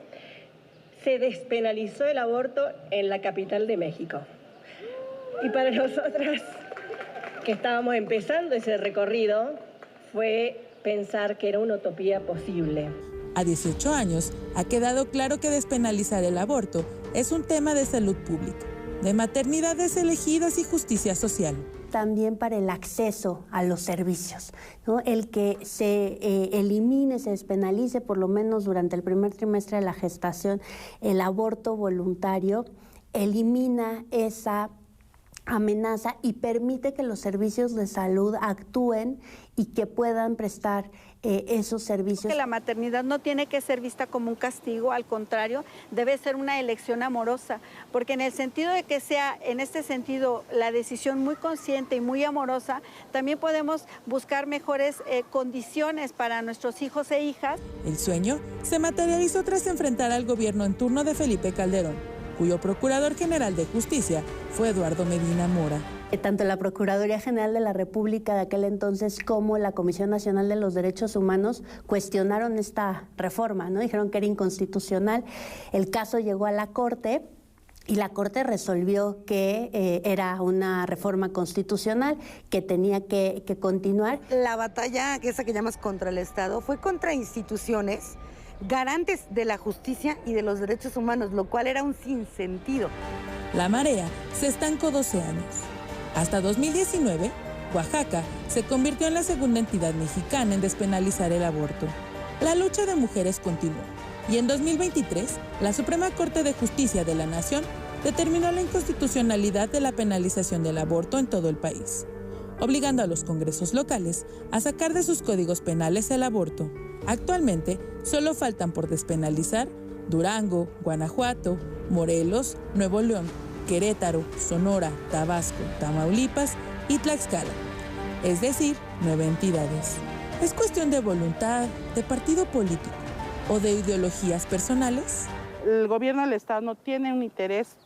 se despenalizó el aborto en la capital de México. Y para nosotras, que estábamos empezando ese recorrido, fue pensar que era una utopía posible. A 18 años, ha quedado claro que despenalizar el aborto es un tema de salud pública, de maternidades elegidas y justicia social. También para el acceso a los servicios, ¿no? El que se elimine, se despenalice, por lo menos durante el primer trimestre de la gestación, el aborto voluntario, elimina esa amenaza y permite que los servicios de salud actúen y que puedan prestar esos servicios. La maternidad no tiene que ser vista como un castigo, al contrario, debe ser una elección amorosa, porque en el sentido de que sea, en este sentido, la decisión muy consciente y muy amorosa, también podemos buscar mejores condiciones para nuestros hijos e hijas. El sueño se materializó tras enfrentar al gobierno en turno de Felipe Calderón, cuyo Procurador General de Justicia fue Eduardo Medina Mora. Tanto la Procuraduría General de la República de aquel entonces como la Comisión Nacional de los Derechos Humanos cuestionaron esta reforma, ¿no? Dijeron que era inconstitucional. El caso llegó a la Corte y la Corte resolvió que era una reforma constitucional que tenía que continuar. La batalla, esa que llamas contra el Estado, fue contra instituciones garantes de la justicia y de los derechos humanos, lo cual era un sinsentido. La marea se estancó 12 años. Hasta 2019, Oaxaca se convirtió en la segunda entidad mexicana en despenalizar el aborto. La lucha de mujeres continuó y en 2023, la Suprema Corte de Justicia de la Nación determinó la inconstitucionalidad de la penalización del aborto en todo el país, obligando a los congresos locales a sacar de sus códigos penales el aborto. Actualmente, solo faltan por despenalizar Durango, Guanajuato, Morelos, Nuevo León, Querétaro, Sonora, Tabasco, Tamaulipas y Tlaxcala. Es decir, 9 entidades. ¿Es cuestión de voluntad, de partido político o de ideologías personales? El gobierno del Estado no tiene un interés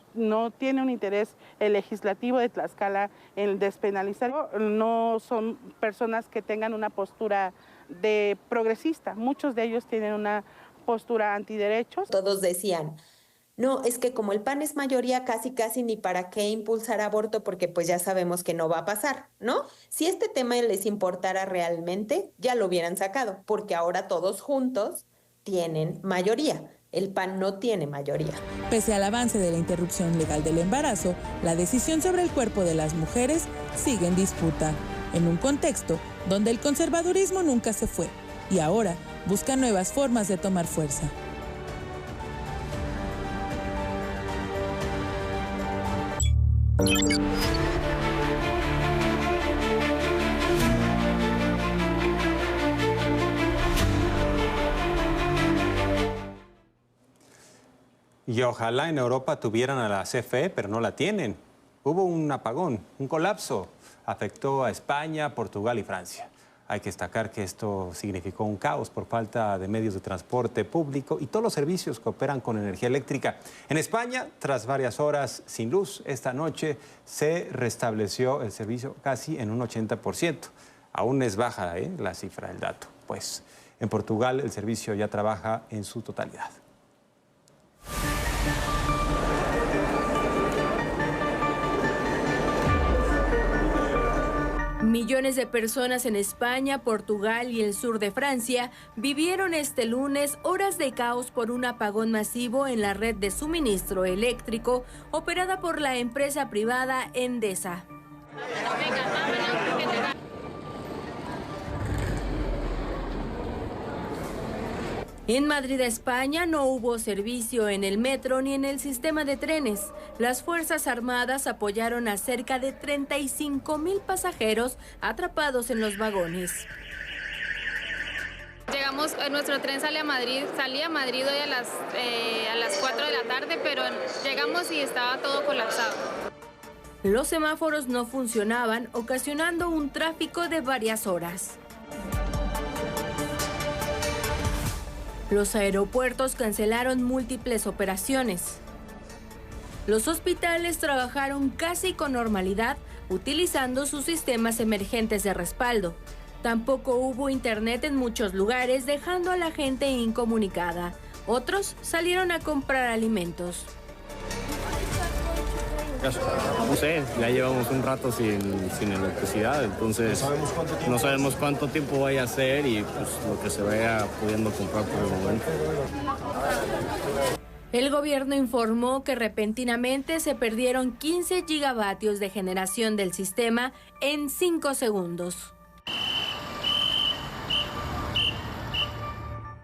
el legislativo de Tlaxcala en despenalizar. No son personas que tengan una postura de progresista. Muchos de ellos tienen una postura antiderechos. Todos decían, no, es que como el PAN es mayoría, casi ni para qué impulsar aborto, porque pues ya sabemos que no va a pasar, ¿no? Si este tema les importara realmente, ya lo hubieran sacado, porque ahora todos juntos tienen mayoría. El PAN no tiene mayoría. Pese al avance de la interrupción legal del embarazo, la decisión sobre el cuerpo de las mujeres sigue en disputa, en un contexto donde el conservadurismo nunca se fue y ahora busca nuevas formas de tomar fuerza. Y ojalá en Europa tuvieran a la CFE, pero no la tienen. Hubo un apagón, un colapso. Afectó a España, Portugal y Francia. Hay que destacar que esto significó un caos por falta de medios de transporte público y todos los servicios que operan con energía eléctrica. En España, tras varias horas sin luz, esta noche se restableció el servicio casi en un 80%. Aún es baja la cifra, el dato. Pues en Portugal el servicio ya trabaja en su totalidad. Millones de personas en España, Portugal y el sur de Francia vivieron este lunes horas de caos por un apagón masivo en la red de suministro eléctrico operada por la empresa privada Endesa. En Madrid, España, no hubo servicio en el metro ni en el sistema de trenes. Las Fuerzas Armadas apoyaron a cerca de 35,000 pasajeros atrapados en los vagones. Llegamos, nuestro tren salía a Madrid hoy a las 4 de la tarde, pero llegamos y estaba todo colapsado. Los semáforos no funcionaban, ocasionando un tráfico de varias horas. Los aeropuertos cancelaron múltiples operaciones. Los hospitales trabajaron casi con normalidad, utilizando sus sistemas emergentes de respaldo. Tampoco hubo internet en muchos lugares, dejando a la gente incomunicada. Otros salieron a comprar alimentos. No sé, ya llevamos un rato sin electricidad, entonces no sabemos cuánto tiempo vaya a ser y pues lo que se vaya pudiendo comprar por el momento. El gobierno informó que repentinamente se perdieron 15 gigavatios de generación del sistema en 5 segundos.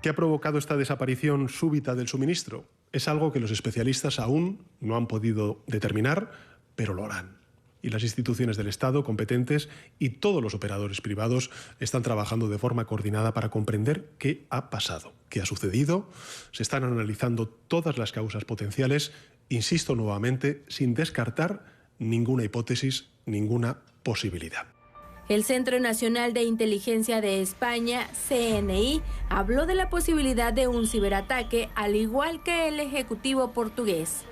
¿Qué ha provocado esta desaparición súbita del suministro? Es algo que los especialistas aún no han podido determinar, pero lo harán. Y las instituciones del Estado competentes y todos los operadores privados están trabajando de forma coordinada para comprender qué ha pasado, qué ha sucedido. Se están analizando todas las causas potenciales, insisto nuevamente, sin descartar ninguna hipótesis, ninguna posibilidad. El Centro Nacional de Inteligencia de España, CNI, habló de la posibilidad de un ciberataque, al igual que el Ejecutivo portugués.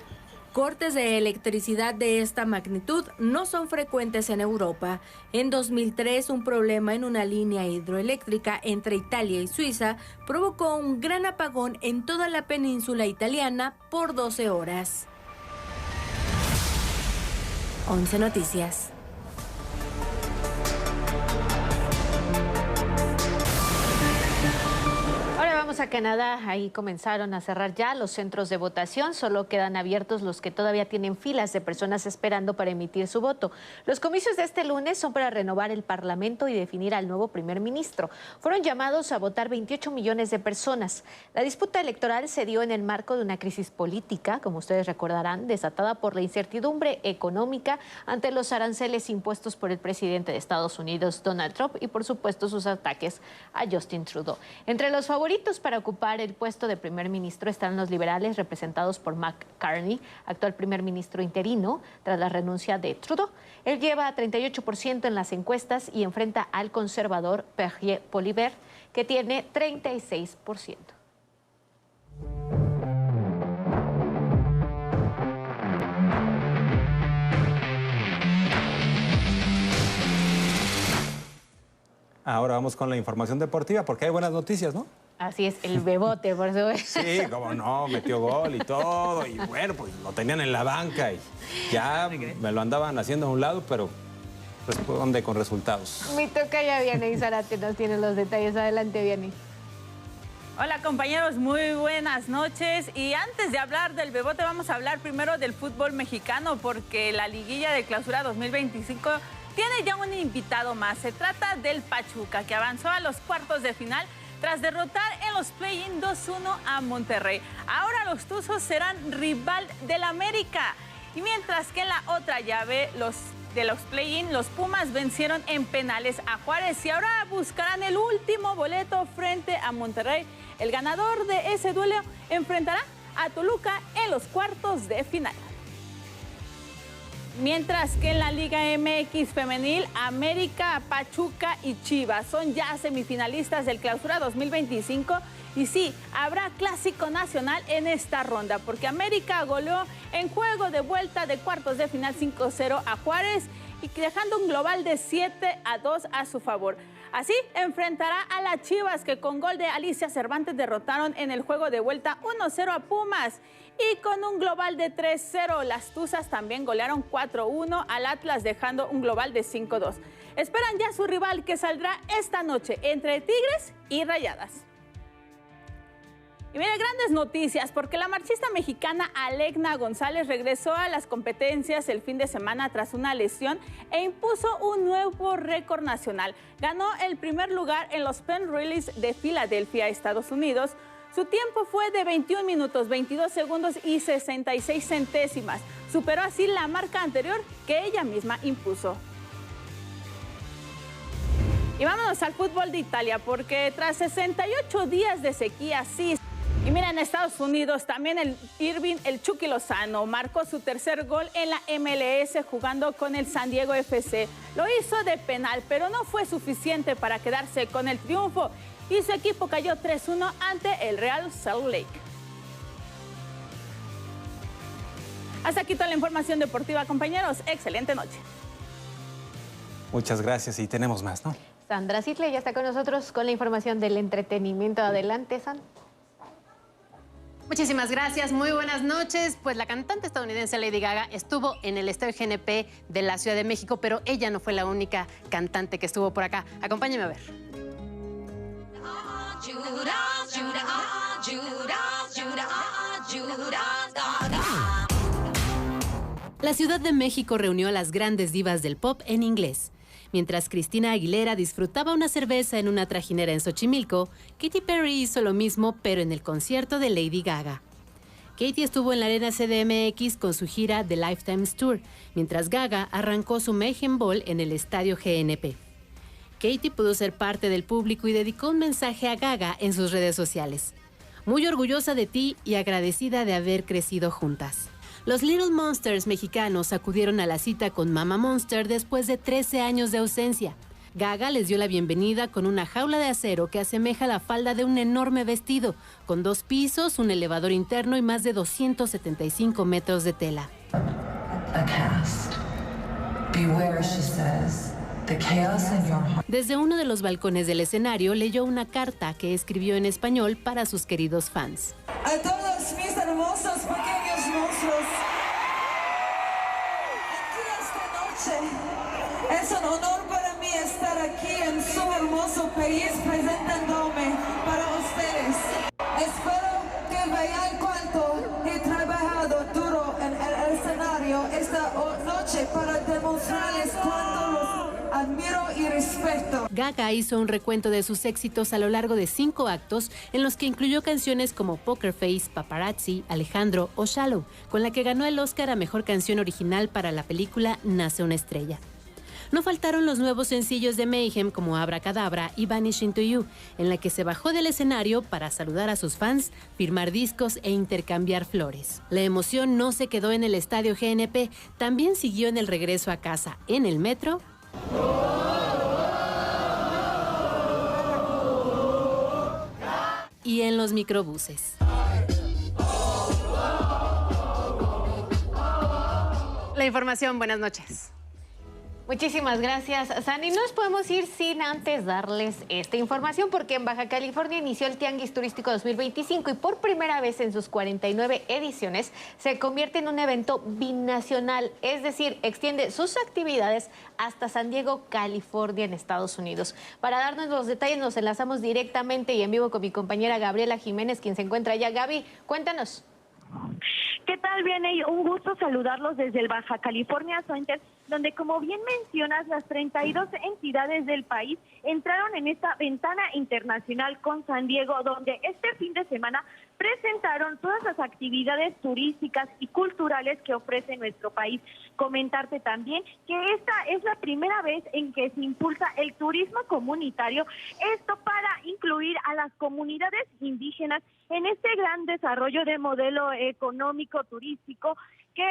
Cortes de electricidad de esta magnitud no son frecuentes en Europa. En 2003, un problema en una línea hidroeléctrica entre Italia y Suiza provocó un gran apagón en toda la península italiana por 12 horas. 11 Noticias. Vamos a Canadá, ahí comenzaron a cerrar ya los centros de votación, solo quedan abiertos los que todavía tienen filas de personas esperando para emitir su voto. Los comicios de este lunes son para renovar el Parlamento y definir al nuevo primer ministro. Fueron llamados a votar 28 millones de personas. La disputa electoral se dio en el marco de una crisis política, como ustedes recordarán, desatada por la incertidumbre económica ante los aranceles impuestos por el presidente de Estados Unidos, Donald Trump, y por supuesto sus ataques a Justin Trudeau. Entre los favoritos para ocupar el puesto de primer ministro están los liberales, representados por Mark Carney, actual primer ministro interino, tras la renuncia de Trudeau. Él lleva 38% en las encuestas y enfrenta al conservador Pierre Poilievre, que tiene 36%. Ahora vamos con la información deportiva, porque hay buenas noticias, ¿no? Así es, el Bebote, por supuesto. Sí, cómo no, metió gol y todo, y bueno, pues lo tenían en la banca y ya me lo andaban haciendo a un lado, pero responde con resultados. Mi tocaya Vianney Zárate nos tiene los detalles. Adelante, Vianney. Hola compañeros, muy buenas noches. Y antes de hablar del Bebote, vamos a hablar primero del fútbol mexicano, porque la liguilla de clausura 2025 tiene ya un invitado más. Se trata del Pachuca, que avanzó a los cuartos de final tras derrotar en los play-in 2-1 a Monterrey. Ahora los Tuzos serán rival del América. Y mientras que en la otra llave de los play-in, los Pumas vencieron en penales a Juárez y ahora buscarán el último boleto frente a Monterrey. El ganador de ese duelo enfrentará a Toluca en los cuartos de final. Mientras que en la Liga MX femenil, América, Pachuca y Chivas son ya semifinalistas del Clausura 2025. Y sí, habrá clásico nacional en esta ronda, porque América goleó en juego de vuelta de cuartos de final 5-0 a Juárez y dejando un global de 7-2 a su favor. Así enfrentará a las Chivas, que con gol de Alicia Cervantes derrotaron en el juego de vuelta 1-0 a Pumas. Y con un global de 3-0, las Tuzas también golearon 4-1 al Atlas, dejando un global de 5-2. Esperan ya su rival, que saldrá esta noche entre Tigres y Rayadas. Y mira, grandes noticias, porque la marchista mexicana Alegna González regresó a las competencias el fin de semana tras una lesión e impuso un nuevo récord nacional. Ganó el primer lugar en los Penn Relays de Filadelfia, Estados Unidos. Su tiempo fue de 21 minutos, 22 segundos y 66 centésimas. Superó así la marca anterior que ella misma impuso. Y vámonos al fútbol de Italia, porque tras 68 días de sequía, sí. Y mira, en Estados Unidos también el Chucky Lozano marcó su tercer gol en la MLS jugando con el San Diego FC. Lo hizo de penal, pero no fue suficiente para quedarse con el triunfo. Y su equipo cayó 3-1 ante el Real Salt Lake. Hasta aquí toda la información deportiva, compañeros. Excelente noche. Muchas gracias y tenemos más, ¿no? Sandra Sitle ya está con nosotros con la información del entretenimiento. Adelante, San. Muchísimas gracias, muy buenas noches. Pues la cantante estadounidense Lady Gaga estuvo en el Estadio GNP de la Ciudad de México, pero ella no fue la única cantante que estuvo por acá. Acompáñenme a ver. La Ciudad de México reunió a las grandes divas del pop en inglés. Mientras Cristina Aguilera disfrutaba una cerveza en una trajinera en Xochimilco, Katy Perry hizo lo mismo, pero en el concierto de Lady Gaga. Katy estuvo en la Arena CDMX con su gira The Lifetimes Tour, mientras Gaga arrancó su Mayhem Ball en el Estadio GNP. Katy pudo ser parte del público y dedicó un mensaje a Gaga en sus redes sociales. Muy orgullosa de ti y agradecida de haber crecido juntas. Los Little Monsters mexicanos acudieron a la cita con Mama Monster después de 13 años de ausencia. Gaga les dio la bienvenida con una jaula de acero que asemeja la falda de un enorme vestido, con 2 pisos, un elevador interno y más de 275 metros de tela. Desde uno de los balcones del escenario leyó una carta que escribió en español para sus queridos fans. A todos mis hermosos pequeños monstruos, aquí esta noche es un honor para mí estar aquí en su hermoso país presentándome para ustedes. Espero que vean cuánto he trabajado duro en el escenario esta noche para demostrarles cuánto los admiro y respeto. Gaga hizo un recuento de sus éxitos a lo largo de 5 actos, en los que incluyó canciones como Poker Face, Paparazzi, Alejandro o Shallow, con la que ganó el Oscar a Mejor Canción Original para la película Nace una estrella. No faltaron los nuevos sencillos de Mayhem como Abracadabra y Vanish Into You, en la que se bajó del escenario para saludar a sus fans, firmar discos e intercambiar flores. La emoción no se quedó en el Estadio GNP, también siguió en el regreso a casa, en el metro y en los microbuses. La información, buenas noches. Muchísimas gracias, Sandy. No nos podemos ir sin antes darles esta información, porque en Baja California inició el Tianguis Turístico 2025 y por primera vez en sus 49 ediciones se convierte en un evento binacional, es decir, extiende sus actividades hasta San Diego, California, en Estados Unidos. Para darnos los detalles nos enlazamos directamente y en vivo con mi compañera Gabriela Jiménez, quien se encuentra allá. Gaby, cuéntanos. ¿Qué tal, Vianey? Un gusto saludarlos desde el Baja California Center, donde, como bien mencionas, las 32 entidades del país entraron en esta ventana internacional con San Diego, donde este fin de semana presentaron todas las actividades turísticas y culturales que ofrece nuestro país. Comentarte también que esta es la primera vez en que se impulsa el turismo comunitario, esto para incluir a las comunidades indígenas en este gran desarrollo de modelo económico turístico que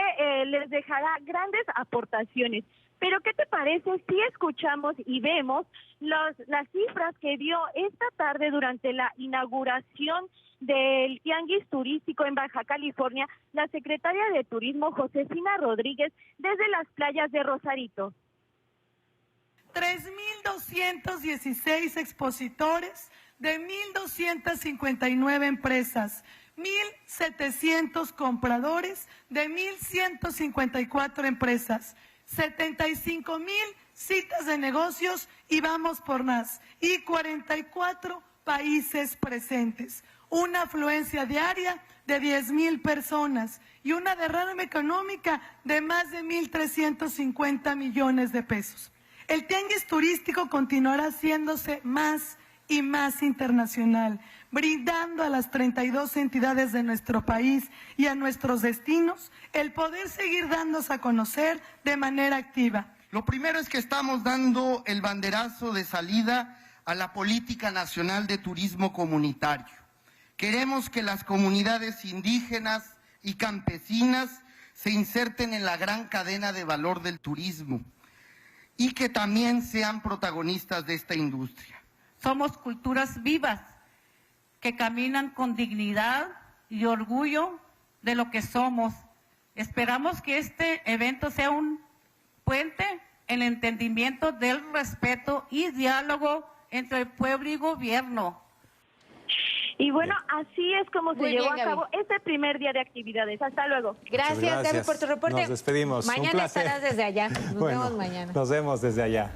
les dejará grandes aportaciones. Pero ¿qué te parece si escuchamos y vemos las cifras que dio esta tarde durante la inauguración del Tianguis Turístico en Baja California la secretaria de Turismo Josefina Rodríguez desde las playas de Rosarito? 3.216 expositores de 1.259 empresas, 1.700 compradores de 1.154 empresas, 75,000 citas de negocios y vamos por más, y 44 países presentes, una afluencia diaria de 10,000 personas y una derrama económica de más de 1.350 millones de pesos. El tianguis turístico continuará haciéndose más y más internacional, brindando a las 32 entidades de nuestro país y a nuestros destinos el poder seguir dándose a conocer de manera activa. Lo primero es que estamos dando el banderazo de salida a la Política Nacional de Turismo Comunitario. Queremos que las comunidades indígenas y campesinas se inserten en la gran cadena de valor del turismo y que también sean protagonistas de esta industria. Somos culturas vivas que caminan con dignidad y orgullo de lo que somos. Esperamos que este evento sea un puente en el entendimiento del respeto y diálogo entre el pueblo y gobierno. Y bueno, así es como se llevó a cabo este primer día de actividades. Hasta luego. Gracias, Gaby, por tu reporte. Nos despedimos. Mañana estarás desde allá. Nos vemos mañana. Nos vemos desde allá.